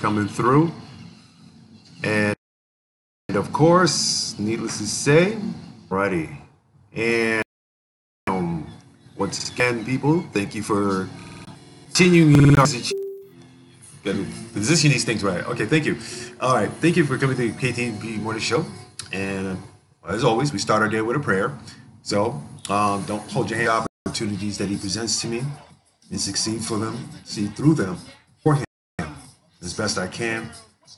coming through. And of course, needless to say, righty. And once again, people, thank you for continuing our position these things right. Okay, thank you. All right, thank you for coming to the KTNG Morning Show. And as always, we start our day with a prayer. So don't hold your hand off opportunities that He presents to me and succeed for them, see through them for Him as best I can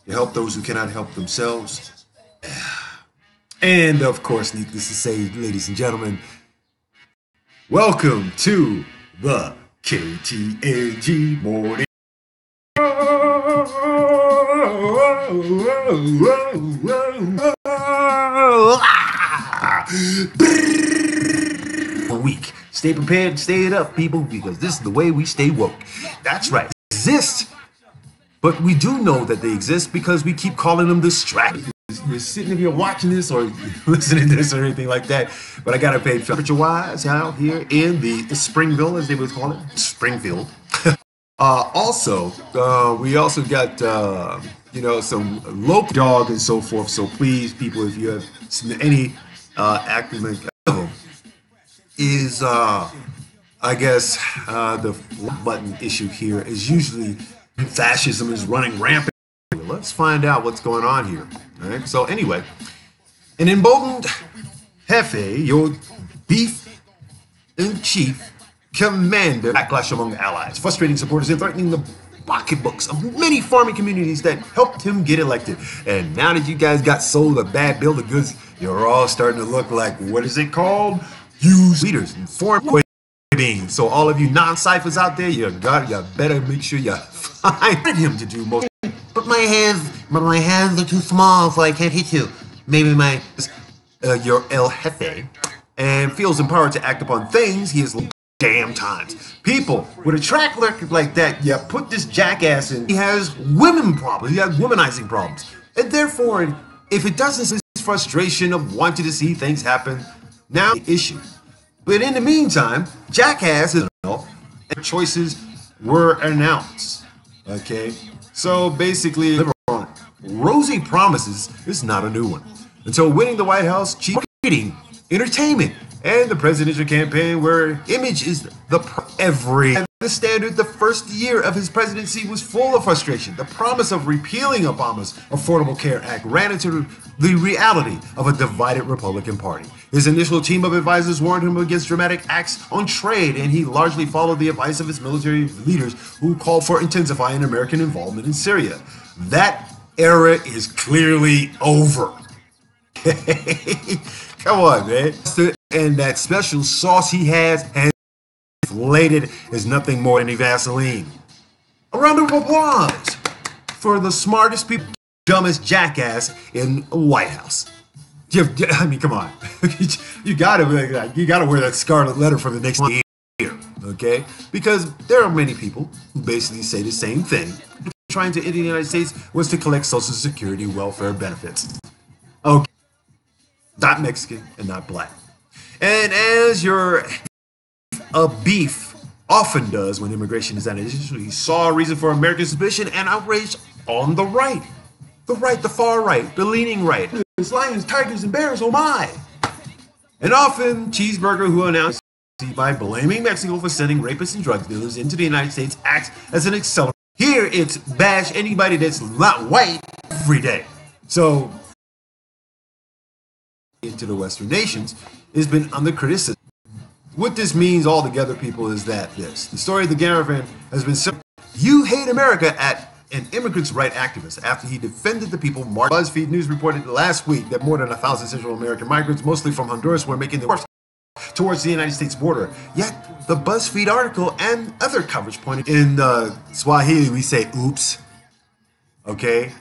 to help those who cannot help themselves. And of course, needless to say, ladies and gentlemen, welcome to the KTNG Morning. Week. Stay prepared, stay it up, people, because this is the way we stay woke. That's right. Exist. But we do know that they exist because we keep calling them distractions. You're sitting here watching this or listening to this or anything like that. But I got to pay temperature-wise out here in the Springville, as they would call it, Springfield. Also, we also got, some local dog and so forth. So please, people, if you have any academic is, I guess, the button issue here is usually fascism is running rampant. Let's find out what's going on here. All right. So anyway, an emboldened Jefe, your beef-in-chief commander, backlash among allies, frustrating supporters and threatening the pocketbooks of many farming communities that helped him get elected. And now that you guys got sold a bad bill of goods, you're all starting to look like, what is it called? Use leaders and foreign beings. So all of you non-ciphers out there, you better make sure you find him to do most. But my hands are too small, so I can't hit you. Maybe your El Jefe, and feels empowered to act upon things he has damn times. People with a track record like that, you put this jackass in. He has women problems. He has womanizing problems, and therefore, if it doesn't, his frustration of wanting to see things happen. Now the issue. But in the meantime, Jackass is and choices were announced. Okay? So basically, rosy promises is not a new one. Until winning the White House, cheap marketing, entertainment, and the presidential campaign where image is the standard. The first year of his presidency was full of frustration. The promise of repealing Obama's Affordable Care Act ran into the reality of a divided Republican Party. His initial team of advisors warned him against dramatic acts on trade, and he largely followed the advice of his military leaders who called for intensifying American involvement in Syria. That era is clearly over. Come on, man. And that special sauce he has and inflated is nothing more than a Vaseline. A round of applause for the smartest people, dumbest jackass in the White House. I mean, come on. you gotta wear that scarlet letter for the next year, okay? Because there are many people who basically say the same thing. Trying to enter the United States was to collect Social Security welfare benefits. Okay. Not Mexican and not black. And as a beef often does when immigration is an issue, he saw a reason for American suspicion and outrage on the right. The right, the far right, the leaning right. It's lions, tigers, and bears, oh my. And often, Cheeseburger, who announced by blaming Mexico for sending rapists and drug dealers into the United States, acts as an accelerator. Here, it's bash anybody that's not white every day. So, into the Western nations has been under criticism. What this means altogether, people, is that the story of the caravan has been simple. You hate America at an immigrants' right activist after he defended the people. BuzzFeed News reported last week that more than 1,000 Central American migrants, mostly from Honduras, were making their way towards the United States border. Yet, the BuzzFeed article and other coverage pointed in Swahili, we say, oops. Okay?